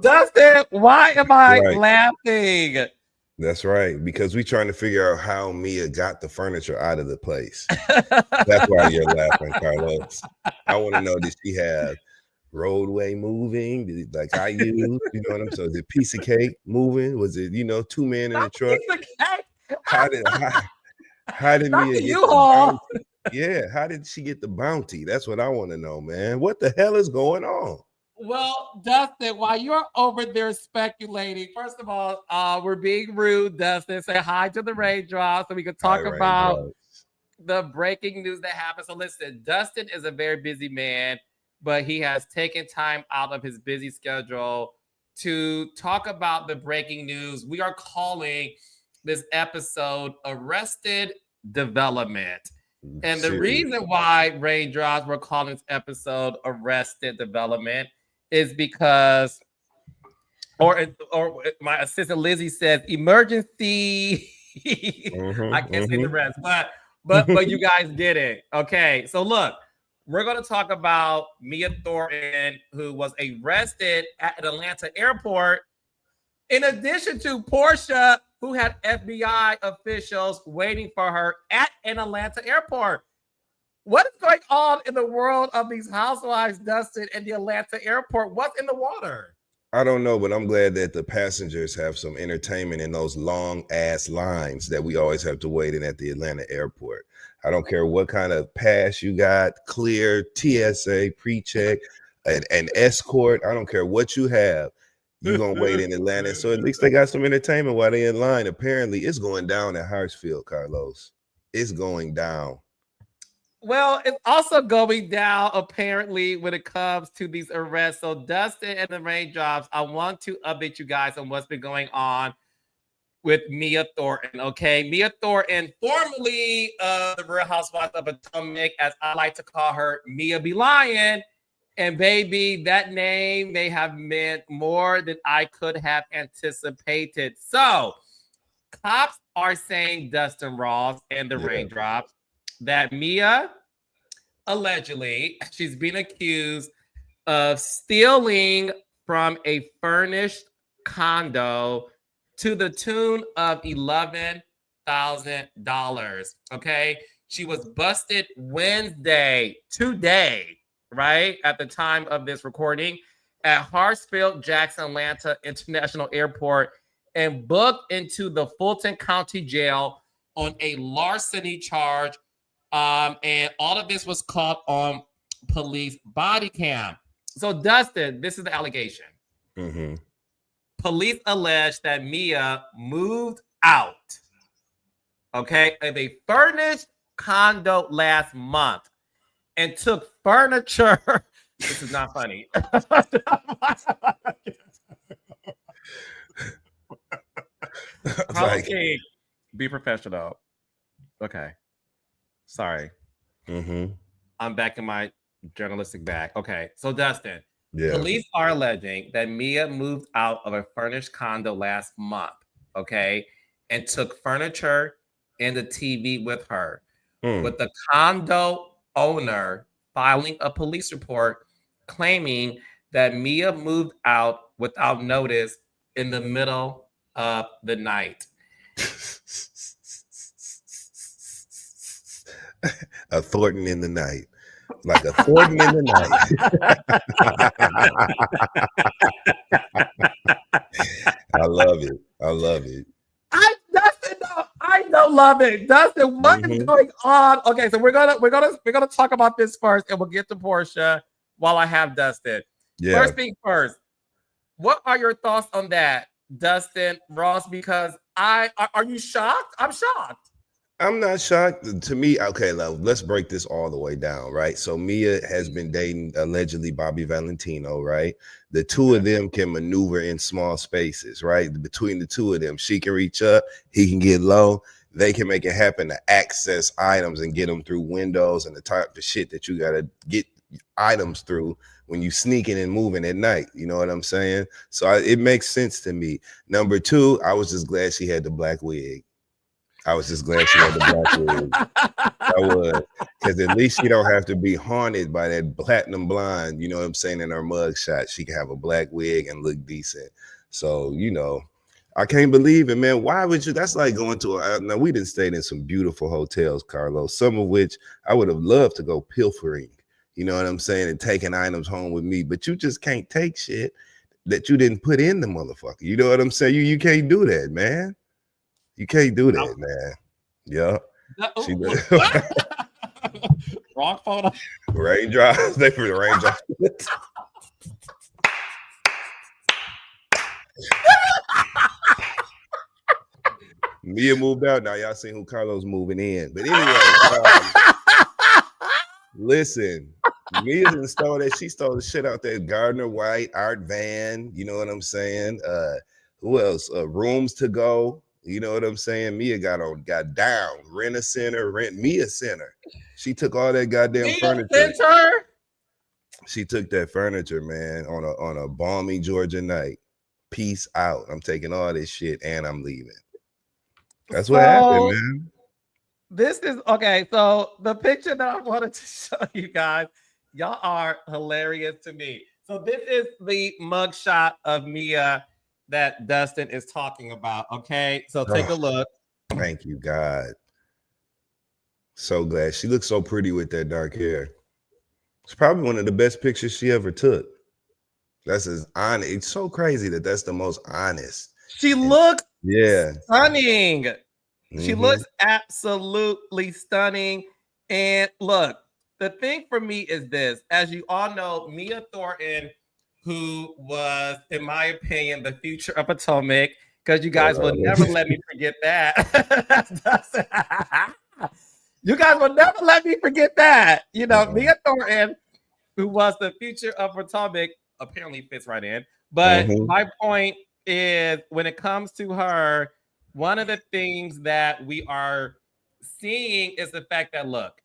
Dustin, why am I Right. laughing? That's right. Because we trying to figure out how Mia got the furniture out of the place. That's why you're laughing, Carlos. I want to know, did she have roadway moving? Like I use, you know what I'm saying? Was it piece of cake moving? Was it, two men in Not a truck? piece of cake. How did how, how did Not Mia the get the U-Haul. bounty? Yeah, how did she get the bounty? That's what I want to know, man. What the hell is going on? Well, Dustin, while you're over there speculating, first of all, we're being rude, Dustin. Say hi to the raindrops so we can High talk about raindrops. the breaking news that happened. So listen, Dustin is a very busy man, but he has taken time out of his busy schedule to talk about the breaking news. We are calling this episode Arrested Development. And the reason Seriously. why Raindrops we're calling this episode Arrested Development is because or my assistant Lizzie says emergency. I can't say the Mm-hmm, rest, but mm-hmm. you guys get it. Okay, so look, we're gonna talk about Mia Thornton, who was arrested at an Atlanta airport, in addition to Porsha, who had FBI officials waiting for her at an Atlanta airport. What is going on in the world of these housewives, Dustin, and the Atlanta airport? What's in the water? I don't know, but I'm glad that the passengers have some entertainment in those long ass lines that we always have to wait in at the Atlanta airport. I don't care what kind of pass you got, clear, TSA, pre-check, an escort. I don't care what you have. You're gonna wait in Atlanta. So at least they got some entertainment while they're in line. Apparently, it's going down at Hartsfield, Carlos. It's going down. Well, it's also going down apparently when it comes to these arrests. So, Dustin and the Raindrops, I want to update you guys on what's been going on with Mia Thornton. Okay, Mia Thornton, formerly the Real Housewives of Potomac, as I like to call her, Mia Be Lion. And baby, that name may have meant more than I could have anticipated. So, cops are saying, Dustin Ross and the Yeah. Raindrops, that Mia allegedly she's been accused of stealing from a furnished condo to the tune of $11,000. Okay, she was busted Wednesday, today, right at the time of this recording, at Hartsfield Jackson Atlanta International Airport, and booked into the Fulton County Jail on a larceny charge. And all of this was caught on police body cam. So, Dustin, this is the allegation. Mm-hmm. Police allege that Mia moved out, okay, of a furnished condo last month and took furniture. This is not funny. Like, Okay, be professional. Okay, sorry. mm-hmm. I'm back in my journalistic bag. Okay, so Dustin, Yeah. police are alleging that Mia moved out of a furnished condo last month, okay, and took furniture and the TV with her, Hmm. with the condo owner filing a police report claiming that Mia moved out without notice in the middle of the night. A Thornton in the night. Like a Thornton in the night. I love it. I love it. Dustin, no, I don't love it. Dustin, what is Mm-hmm. going on? Okay, so we're gonna talk about this first, and we'll get to Porsha while I have Dustin. Yeah. First thing first, what are your thoughts on that, Dustin Ross? Because are you shocked? I'm shocked. I'm not shocked. To me, okay, let's break this all the way down, right? So Mia has been dating allegedly Bobby Valentino, right? The two of Okay. them can maneuver in small spaces, right? Between the two of them, she can reach up, he can get low. They can make it happen to access items and get them through windows and the type of shit that you gotta get items through when you sneaking and moving at night. You know what I'm saying? So it makes sense to me. Number two, I was just glad she had the black wig. I was just glad she had the black wig. I was, because at least she don't have to be haunted by that platinum blonde. You know what I'm saying? In her mugshot, she can have a black wig and look decent. So I can't believe it, man. Why would you? That's like going to now we done stayed in some beautiful hotels, Carlos. Some of which I would have loved to go pilfering. You know what I'm saying? And taking items home with me, but you just can't take shit that you didn't put in the motherfucker. You know what I'm saying? You can't do that, man. You can't do that, man. Yeah. She wrong photo. Raindrops. They for the raindrops. Mia moved out. Now y'all seen who Carlos moving in. But anyway, listen, Mia didn't stole that. She stole the shit out there. Gardner White, Art Van. You know what I'm saying? Who else? Rooms to Go. You know what I'm saying? Mia got down. Rent a center. Rent Mia Center. She took all that goddamn Mia furniture. Center? She took that furniture, man, on a balmy Georgia night. Peace out. I'm taking all this shit and I'm leaving. That's what happened, man. This is okay. So the picture that I wanted to show you guys, y'all are hilarious to me. So this is the mugshot of Mia that Dustin is talking about. Okay, so take a look. Thank you, God. So glad. She looks so pretty with that dark hair. It's probably one of the best pictures she ever took. That's as honest. It's so crazy that that's the most honest. She looks stunning. She Mm-hmm. looks absolutely stunning. And look, the thing for me is this. As you all know, Mia Thornton, who was, in my opinion, the future of Potomac, because you guys will never let me forget that. You guys will never let me forget that. You know, Mia Thornton, who was the future of Potomac, apparently fits right in. But my point is, when it comes to her, one of the things that we are seeing is the fact that, look,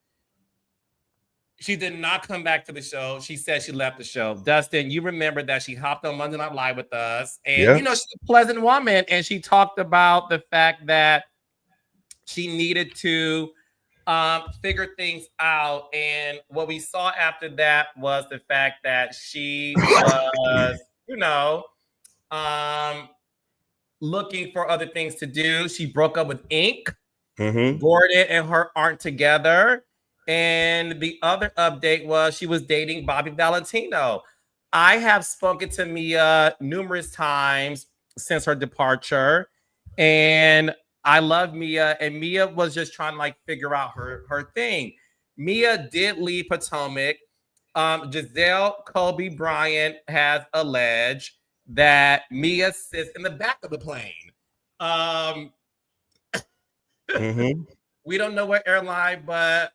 she did not come back to the show. She said she left the show. Dustin, you remember that she hopped on Monday Night Live with us. And, she's a pleasant woman. And she talked about the fact that she needed to figure things out. And what we saw after that was the fact that she was, looking for other things to do. She broke up with Ink. Gordon and her aren't together. And the other update was she was dating Bobby Valentino. I have spoken to Mia numerous times since her departure. And I love Mia. And Mia was just trying to figure out her thing. Mia did leave Potomac. Giselle Kobe Bryant has alleged that Mia sits in the back of the plane. We don't know what airline, but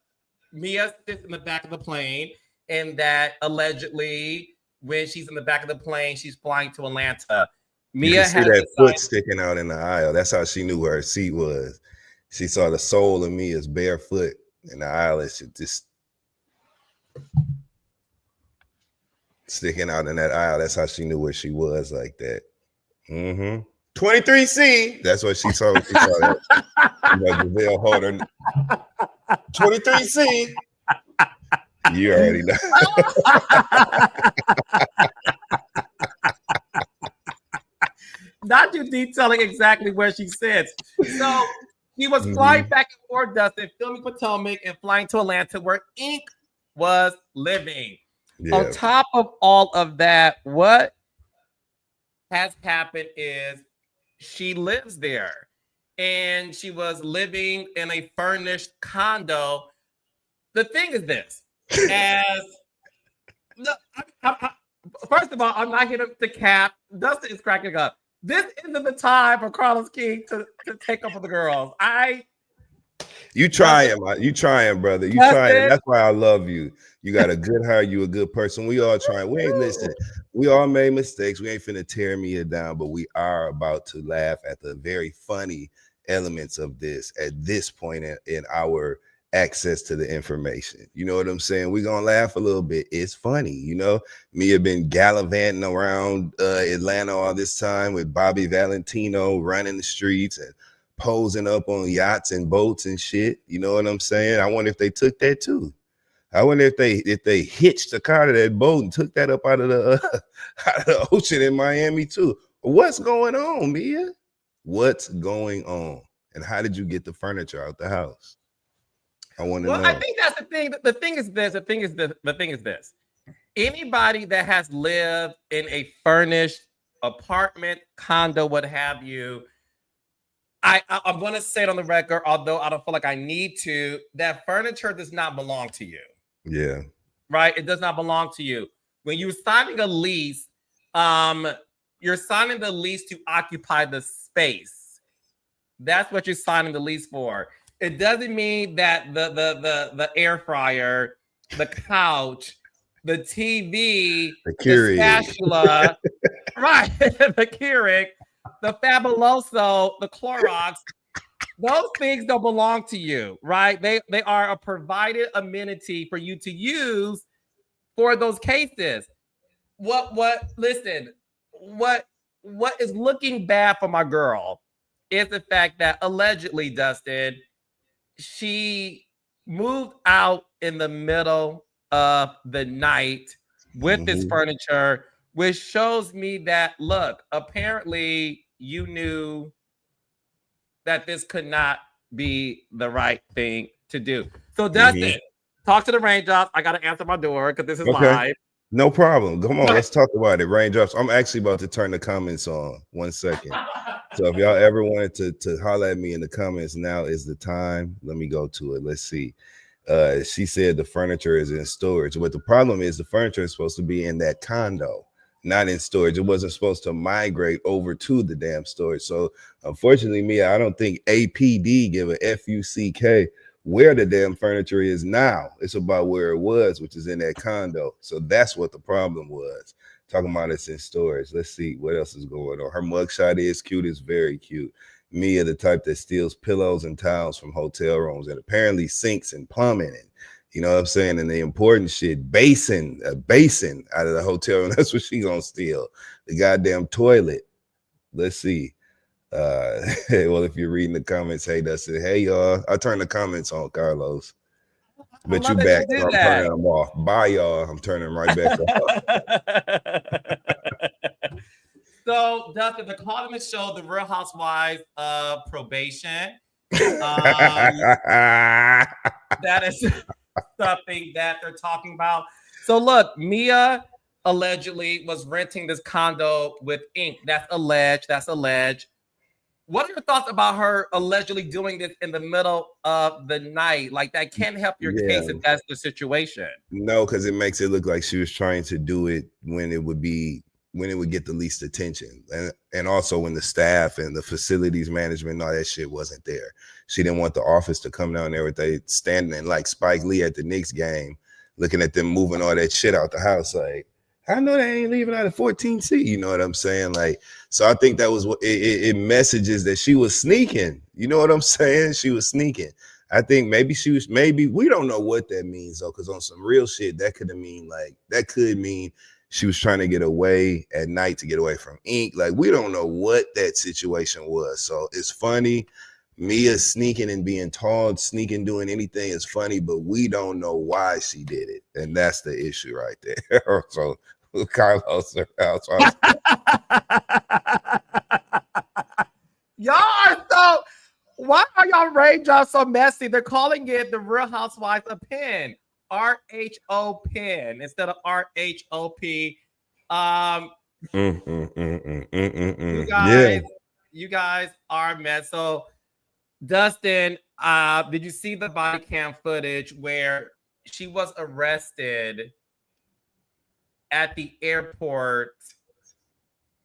Mia sits in the back of the plane, and that allegedly, when she's in the back of the plane, she's flying to Atlanta. Mia has that foot sticking out in the aisle. That's how she knew where her seat was. She saw the sole of Mia's bare foot in the aisle. It's just sticking out in that aisle. That's how she knew where she was like that. 23C. That's what she saw. She saw that. Giselle Harder. 23C. You already know. Not you detailing exactly where she sits. So he was flying back and forth, Dustin, filming Potomac and flying to Atlanta, where Ink was living. On top of all of that, what has happened is she lives there. And she was living in a furnished condo. The thing is this. First of all, I'm not here to cap. Dustin is cracking up. This isn't the time for Carlos King to take up for the girls. You trying, brother. You trying. That's why I love you. You got a good heart. You a good person. We all trying. We ain't listening. We all made mistakes. We ain't finna tear Mia down, but we are about to laugh at the very funny elements of this at this point in our access to the information. You know what I'm saying? We're gonna laugh a little bit. It's funny, Mia been gallivanting around Atlanta all this time with Bobby Valentino running the streets and posing up on yachts and boats and shit. You know what I'm saying? I wonder if they took that too. I wonder if they hitched the car to that boat and took that up out of the out of the ocean in Miami too. What's going on, Mia? What's going on? And how did you get the furniture out the house? I want to know. I think that's the thing. The thing is this. The thing is this. Anybody that has lived in a furnished apartment, condo, what have you, I'm going to say it on the record, although I don't feel like I need to, that furniture does not belong to you. Yeah. Right? It does not belong to you. When you're signing a lease, you're signing the lease to occupy the space. That's what you're signing the lease for. It doesn't mean that the air fryer, the couch, the TV, the spatula, right, the Keurig, the Fabuloso, the Clorox, those things don't belong to you, right? They are a provided amenity for you to use for those cases. Listen, what is looking bad for my girl is the fact that allegedly, Dustin, she moved out in the middle of the night with this furniture, which shows me that, look, apparently you knew that this could not be the right thing to do. So Dustin, talk to the raindrops. I got to answer my door because this is live. No problem. Come on, let's talk about it. Raindrops. I'm actually about to turn the comments on. 1 second. So if y'all ever wanted to holler at me in the comments, now is the time. Let me go to it. Let's see. She said the furniture is in storage, but the problem is the furniture is supposed to be in that condo, not in storage. It wasn't supposed to migrate over to the damn storage. So unfortunately, Mia, I don't think APD give a FUCK where the damn furniture is now. It's about where it was, which is in that condo. So that's what the problem was. Talking about it's in storage. Let's see what else is going on. Her mugshot is cute. It's very cute. Mia, the type that steals pillows and towels from hotel rooms and apparently sinks and plumbing and, you know what I'm saying? And the important shit, a basin out of the hotel room. That's what she gonna steal. The goddamn toilet. Let's see. Well, if you're reading the comments, hey, Dustin, hey, y'all. I turn the comments on, Carlos. But you back, so I'm turning them off. Bye, y'all. I'm turning them right back off. So, Dustin, the columnist showed the Real Housewives of Probation. That is something that they're talking about. So, look, Mia allegedly was renting this condo with Ink. That's alleged. What are your thoughts about her allegedly doing this in the middle of the night? Like, that can't help your case if that's the situation. No, because it makes it look like she was trying to do it when it would get the least attention. And also when the staff and the facilities management and all that shit wasn't there. She didn't want the office to come down there with they standing like Spike Lee at the Knicks game, looking at them moving all that shit out the house. Like, I know they ain't leaving out of 14C. You know what I'm saying? Like, so I think that was what it messages that she was sneaking. You know what I'm saying? She was sneaking. I think maybe we don't know what that means though, because on some real shit, that could mean she was trying to get away at night to get away from Ink. Like, we don't know what that situation was. So it's funny. Mia sneaking and being tall, sneaking, doing anything is funny, but we don't know why she did it. And that's the issue right there. So Carlos, y'all are so, why are y'all raindrops so messy? They're calling it the Real Housewives of Penn. RHO Penn instead of RHOP. You guys are mess. So, Dustin, did you see the body cam footage where she was arrested at the airport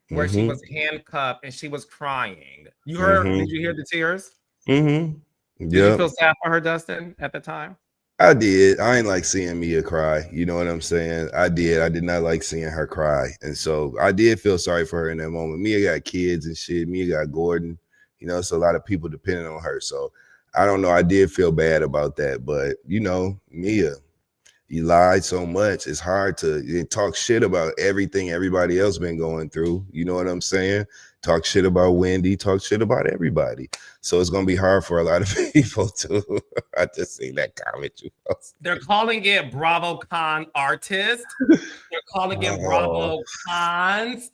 where she was handcuffed and she was crying? You heard? Did you hear the tears? Did you feel sad for her, Dustin, at the time? I did. I ain't like seeing Mia cry. You know what I'm saying? I did. I did not like seeing her cry. And so I did feel sorry for her in that moment. Mia got kids and shit. Mia got Gordon. You know, it's a lot of people depending on her. So I don't know. I did feel bad about that. But, you know, Mia, You lied so much. It's hard to talk shit about everything everybody else been going through. You know what I'm saying? Talk shit about Wendy. Talk shit about everybody. So it's gonna be hard for a lot of people to. I just seen that comment you posted. They're calling it BravoCon artist. They're calling it Bravo Cons.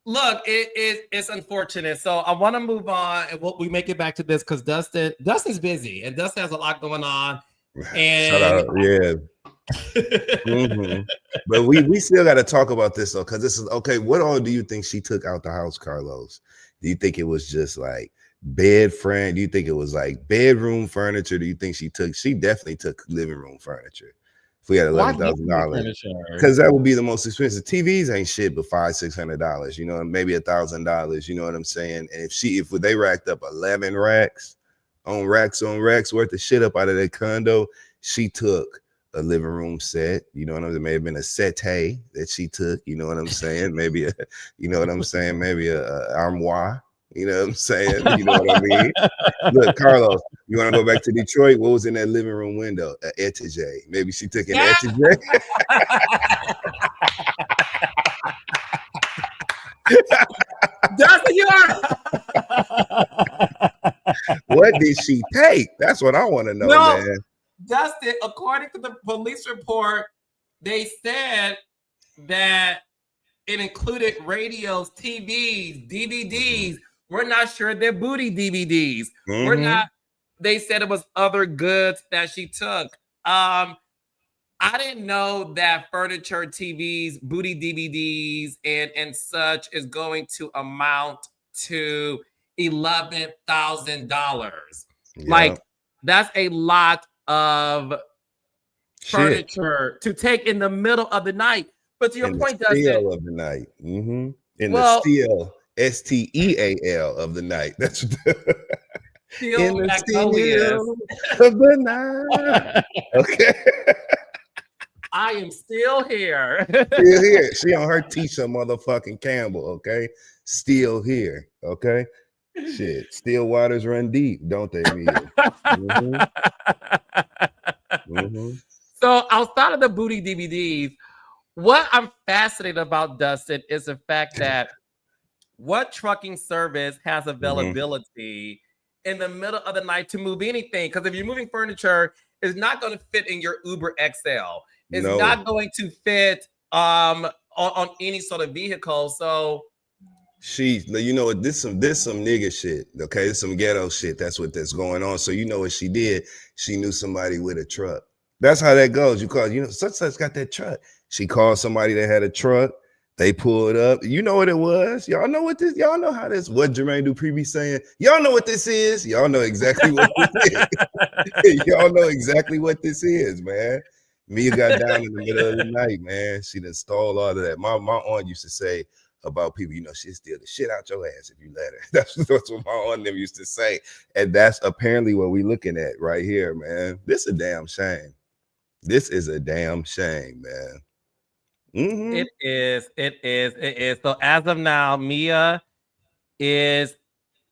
Look, it's unfortunate. So I want to move on, and we make it back to this because Dustin's busy, and Dustin has a lot going on. And shout out, yeah. Mm-hmm. But we still got to talk about this though, because this is okay. What all do you think she took out the house, Carlos? Do you think it was just like bed frame? Do you think it was like bedroom furniture? Do you think she definitely took living room furniture? If we had $11,000, because that would be the most expensive. TVs ain't shit but $500-$600, you know, maybe $1,000, you know what I'm saying? And if they racked up 11 racks on racks worth of shit up out of their condo, she took a living room set, you know what I'm saying? It may have been a settee that she took, you know what I'm saying? Maybe maybe a armoire, you know what I'm saying? You know what I mean? Look, Carlos, you want to go back to Detroit? What was in that living room window? An etagere. Maybe she took an etagere. Dustin, you are. What did she take? That's what I want to know, man. Dustin, according to the police report, they said that it included radios, TVs, DVDs. We're not sure they're booty DVDs. Mm-hmm. We're not. They said it was other goods that she took. I didn't know that furniture, TVs, booty DVDs, and such is going to amount to $11,000. Yeah. Like, that's a lot of furniture to take in the middle of the night. But to your point, Dustin, still of the night. Mm-hmm. The steel, STEAL of the night. That's in the steel of the night. Okay. I am still here. Still here. She on her Tisha motherfucking Campbell, okay? Still here, okay? Shit. Still waters run deep, don't they, Mia? Mm-hmm. Mm-hmm. So outside of the booty DVDs, what I'm fascinated about, Dustin, is the fact that what trucking service has availability in the middle of the night to move anything? Because if you're moving furniture, it's not going to fit in your Uber XL. It's not going to fit on any sort of vehicle. So you know, this some nigga shit. Okay, it's some ghetto shit. That's going on. So you know what she did? She knew somebody with a truck. That's how that goes. You call, such got that truck. She called somebody that had a truck. They pulled up. You know what it was? Y'all know what this? Y'all know how this? What Jermaine Dupri be saying? Y'all know what this is? Y'all know exactly what this is. Y'all know exactly what this is, man. Mia got down in the middle of the night, man. She done stole all of that. My aunt used to say about people, you know, she'll steal the shit out your ass if you let her. That's what my aunt them used to say. And that's apparently what we're looking at right here, man. This is a damn shame. This is a damn shame, man. Mm-hmm. It is. So as of now, Mia is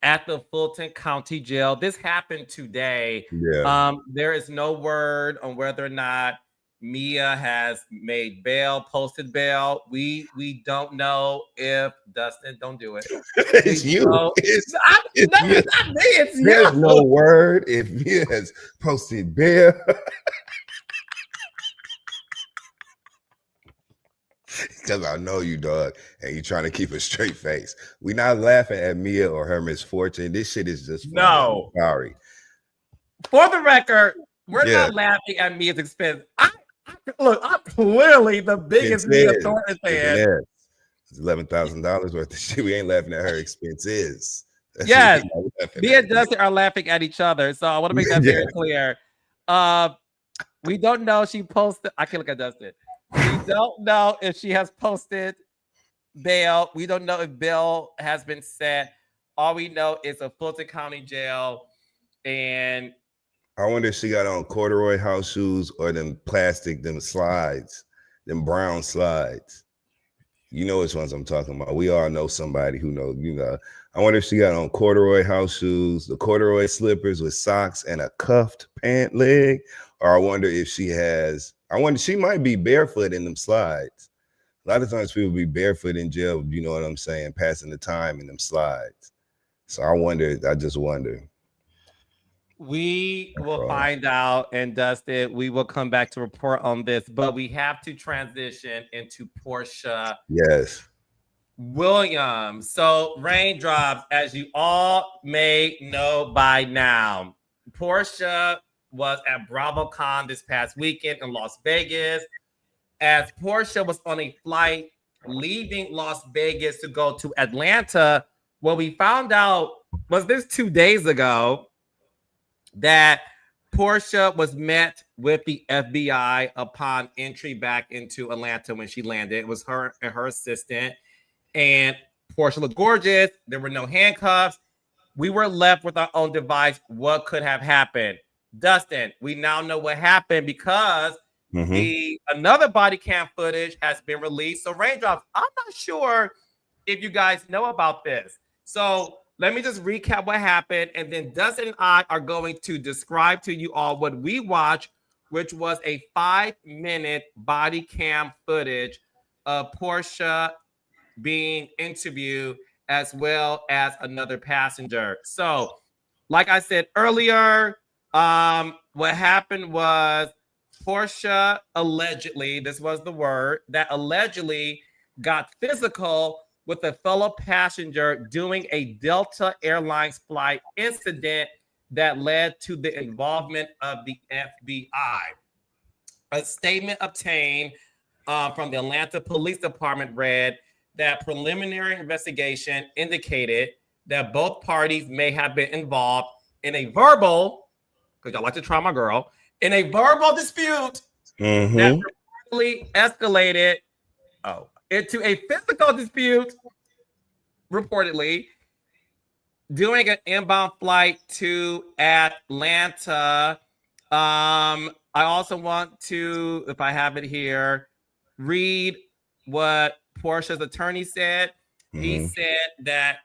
at the Fulton County Jail. This happened today. Yeah. There is no word on whether or not Mia has made bail, posted bail. We don't know if Dustin, don't do it. It's you. It's you. Not me. It's you. There's no word if Mia has posted bail. Because I know you, dog, and you're trying to keep a straight face. We're not laughing at Mia or her misfortune. This shit is just funny. No. I'm sorry. For the record, we're not laughing at Mia's expense. Look, I'm clearly the biggest Mia Thornton fan. It's $11,000 worth of shit. We ain't laughing at her expenses. Yes, Mia and Dustin are laughing at each other. So I want to make that very clear. We don't know she posted. I can look at Dustin. We don't know if she has posted bail. We don't know if bail has been set. All we know is a Fulton County Jail. And I wonder if she got on corduroy house shoes or them slides, them brown slides. You know which ones I'm talking about. We all know somebody who knows, you know. I wonder if she got on corduroy house shoes, the corduroy slippers with socks and a cuffed pant leg, Or I wonder if she has, I wonder, she might be barefoot in them slides. A lot of times people be barefoot in jail, you know what I'm saying, passing the time in them slides. So I just wonder. We will find out, and Dustin, we will come back to report on this, but we have to transition into Porsha Yes. Williams. So, raindrops, as you all may know by now, Porsha was at BravoCon this past weekend in Las Vegas. As Porsha was on a flight leaving Las Vegas to go to Atlanta, what we found out was this 2 days ago that Porsha was met with the FBI upon entry back into Atlanta when she landed. It was her and her assistant. And Porsha looked gorgeous. There were no handcuffs. We were left with our own device. What could have happened? Dustin, we now know what happened because another body cam footage has been released. So, Raindrops, I'm not sure if you guys know about this. So let me just recap what happened, and then Dustin and I are going to describe to you all what we watched, which was a 5-minute body cam footage of Porsha being interviewed as well as another passenger. So, like I said earlier, what happened was Porsha allegedly, this was the word, that allegedly got physical with a fellow passenger doing a Delta Airlines flight incident that led to the involvement of the FBI. A statement obtained from the Atlanta Police Department read that preliminary investigation indicated that both parties may have been involved in a verbal, because y'all like to try my girl, in a verbal dispute that reportedly escalated into a physical dispute, reportedly, doing an inbound flight to Atlanta. I also want to, if I have it here, read what Porsha's attorney said. He said that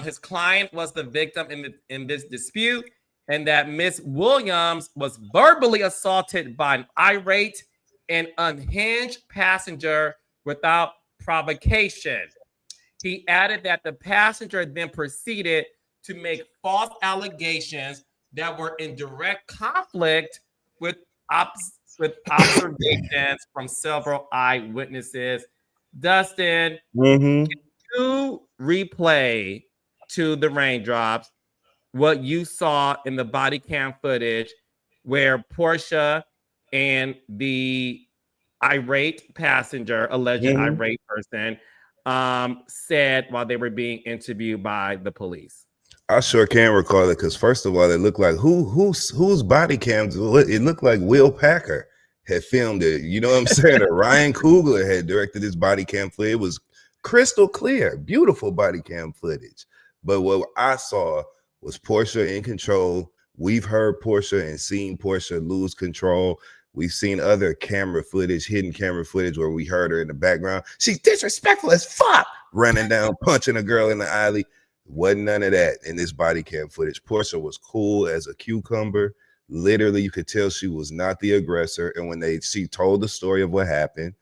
his client was the victim in this dispute, and that Miss Williams was verbally assaulted by an irate and unhinged passenger without provocation. He added that the passenger then proceeded to make false allegations that were in direct conflict with observations from several eyewitnesses. Dustin, can you replay to the Raindrops what you saw in the body cam footage where Porsha and the irate passenger, alleged irate person, said while they were being interviewed by the police? I sure can recall it because first of all, it looked like whose body cams. It looked like Will Packer had filmed it. You know what I'm saying? Or Ryan Coogler had directed this body cam footage. It was crystal clear, beautiful body cam footage. But what I saw was Porsha in control. We've heard Porsha and seen Porsha lose control. We've seen other camera footage, hidden camera footage, where we heard her in the background. She's disrespectful as fuck, running down, punching a girl in the alley. Wasn't none of that in this body cam footage. Porsha was cool as a cucumber. Literally, you could tell she was not the aggressor. And when she told the story of what happened,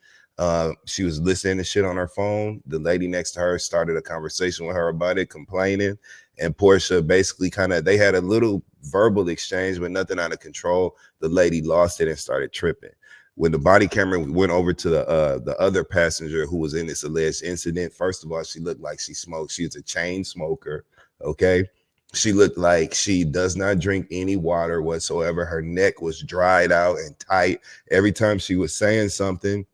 she was listening to shit on her phone. The lady next to her started a conversation with her about it, complaining. And Porsha basically they had a little verbal exchange, but nothing out of control. The lady lost it and started tripping. When the body camera went over to the other passenger who was in this alleged incident, first of all, she looked like she smoked. She was a chain smoker, okay? She looked like she does not drink any water whatsoever. Her neck was dried out and tight. Every time she was saying something,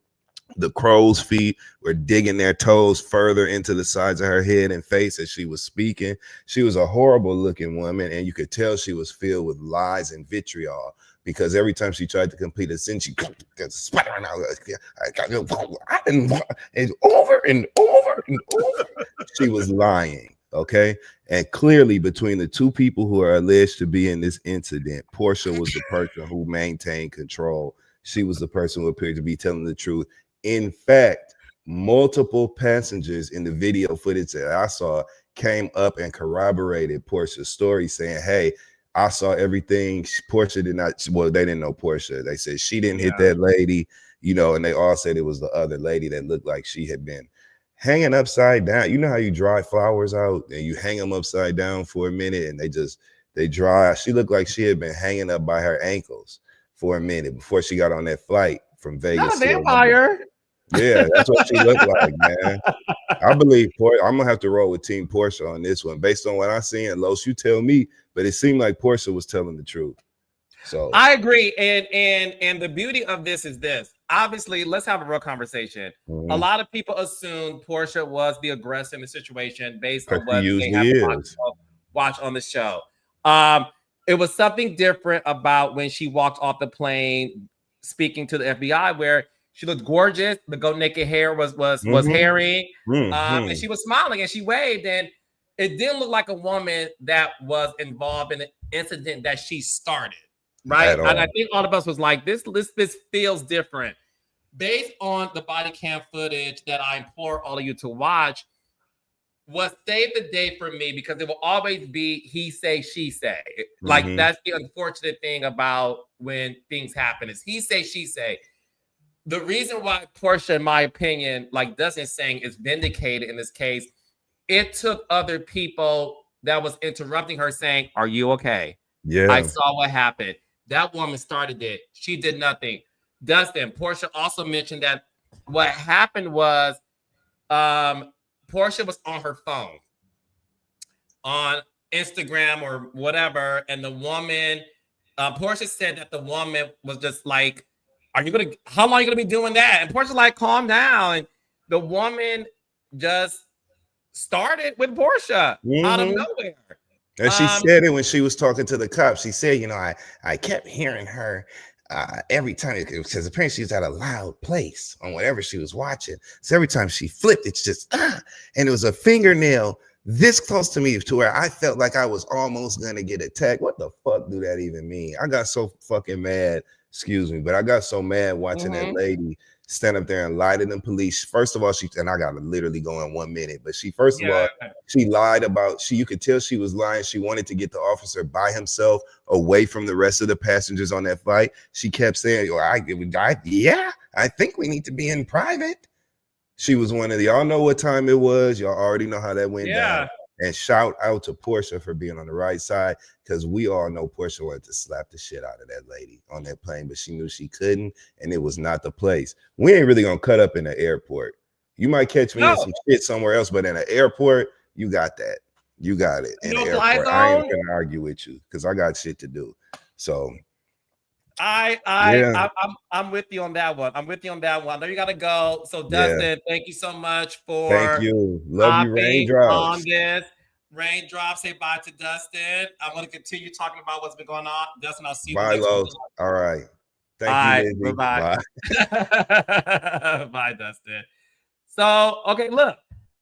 the crow's feet were digging their toes further into the sides of her head and face as she was speaking. She was a horrible looking woman, and you could tell she was filled with lies and vitriol, because every time she tried to complete a sentence, she got sputtering out. And over and over and over. She was lying, okay? And clearly, between the two people who are alleged to be in this incident, Porsha was the person who maintained control. She was the person who appeared to be telling the truth. In fact, multiple passengers in the video footage that I saw came up and corroborated Porsha's story, saying, hey, I saw everything. Porsha did not. Well, they didn't know Porsha. They said she didn't hit Yeah. that lady, you know, and they all said it was the other lady that looked like she had been hanging upside down. You know how you dry flowers out and you hang them upside down for a minute and they dry. She looked like she had been hanging up by her ankles for a minute before she got on that flight from Not Vegas a to Atlanta. vampire. Yeah, that's what she looked like, man. I believe I'm gonna have to roll with Team Porsha on this one, based on what I seen. And Los, you tell me, but it seemed like Porsha was telling the truth. So I agree, and the beauty of this is this. Obviously, let's have a real conversation. A lot of people assume Porsha was the aggressor in the situation based on she what they usually have is. watched on the show. It was something different about when she walked off the plane, speaking to the FBI, where she looked gorgeous. The go naked hair was hairy, and she was smiling and she waved, and it didn't look like a woman that was involved in an incident that she started. Right. And I think all of us was like, this feels different. Based on the body cam footage that I implore all of you to watch, what saved the day for me, because it will always be he say, she say. Like, that's the unfortunate thing about when things happen is he say, she say. The reason why Porsha, in my opinion, like Dustin saying, is vindicated in this case, it took other people that was interrupting her saying, are you okay? Yeah. I saw what happened. That woman started it. She did nothing. Dustin, Porsha also mentioned that what happened was Porsha was on her phone on Instagram or whatever, and the woman, Porsha said that the woman was just like, how long are you gonna be doing that? And Porsha's like, calm down. And the woman just started with Porsha out of nowhere. And she said it when she was talking to the cops. She said, you know, I kept hearing her every time, because apparently she was at a loud place on whatever she was watching. So every time she flipped, it's just, and it was a fingernail this close to me to where I felt like I was almost going to get attacked. What the fuck do that even mean? I got so fucking mad, excuse me, but I got so mad watching that lady stand up there and lie to the police. First of all, and I gotta literally go in 1 minute, but first of all, she lied about, you could tell she was lying. She wanted to get the officer by himself away from the rest of the passengers on that flight. She kept saying, I think we need to be in private. She was one of y'all know what time it was. Y'all already know how that went down. And shout out to Porsha for being on the right side, because we all know Porsha wanted to slap the shit out of that lady on that plane, but she knew she couldn't, and it was not the place. We ain't really gonna cut up in the airport. You might catch me in some shit somewhere else, but in an airport, you got that. You got it. In the airport, I ain't gonna argue with you because I got shit to do. So I'm with you on that one. I'm with you on that one. I know you gotta go. So Dustin, thank you so much for thank you. Love you, Raindrops. On this. Raindrops, say bye to Dustin. I'm gonna continue talking about what's been going on. Dustin, I'll see you next week. All right. Thank you, Lizzie. Bye. Bye, Dustin. So, okay, look,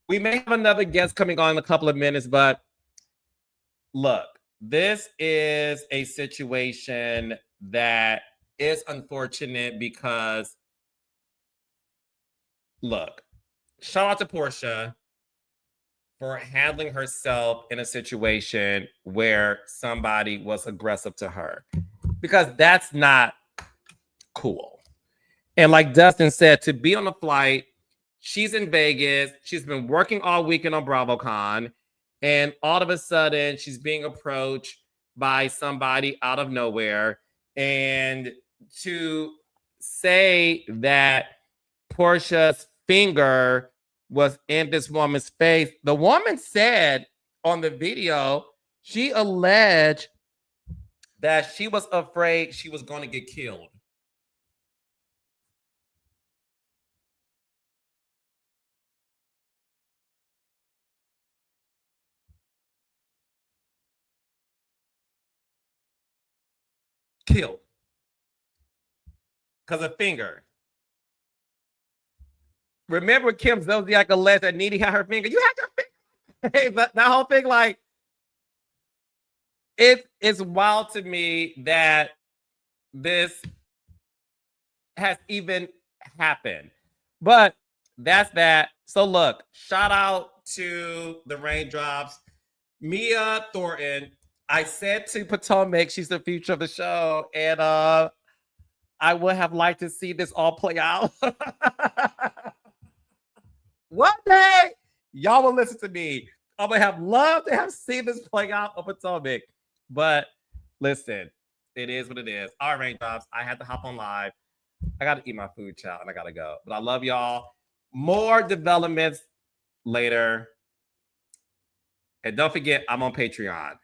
we may have another guest coming on in a couple of minutes, but look, this is a situation that is unfortunate because, look, shout out to Porsha for handling herself in a situation where somebody was aggressive to her, because that's not cool. And like Dustin said, to be on a flight, she's in Vegas, she's been working all weekend on BravoCon, and all of a sudden she's being approached by somebody out of nowhere. And to say that Porsha's finger was in this woman's face, the woman said on the video, she alleged that she was afraid she was going to get killed. Killed because of finger. Remember Kim Zolciak alleged that Needy had her finger? You had your finger. Hey, that whole thing, like, it's wild to me that this has even happened. But that's that. So look, shout out to the Raindrops. Mia Thornton, I said to Potomac, she's the future of the show, and I would have liked to see this all play out. One day, y'all will listen to me. I would have loved to have seen this play out on Potomac. But listen, it is what it is. All right, raindrops. I had to hop on live. I got to eat my food, child, and I got to go. But I love y'all. More developments later. And don't forget, I'm on Patreon.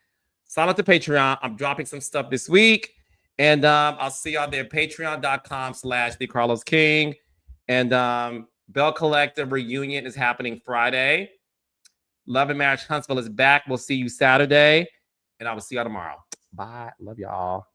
Sign up to Patreon. I'm dropping some stuff this week. And I'll see y'all there. Patreon.com/TheCarlosKing. And Bell Collector reunion is happening Friday. Love and Marriage Huntsville is back. We'll see you Saturday. And I will see y'all tomorrow. Bye. Love y'all.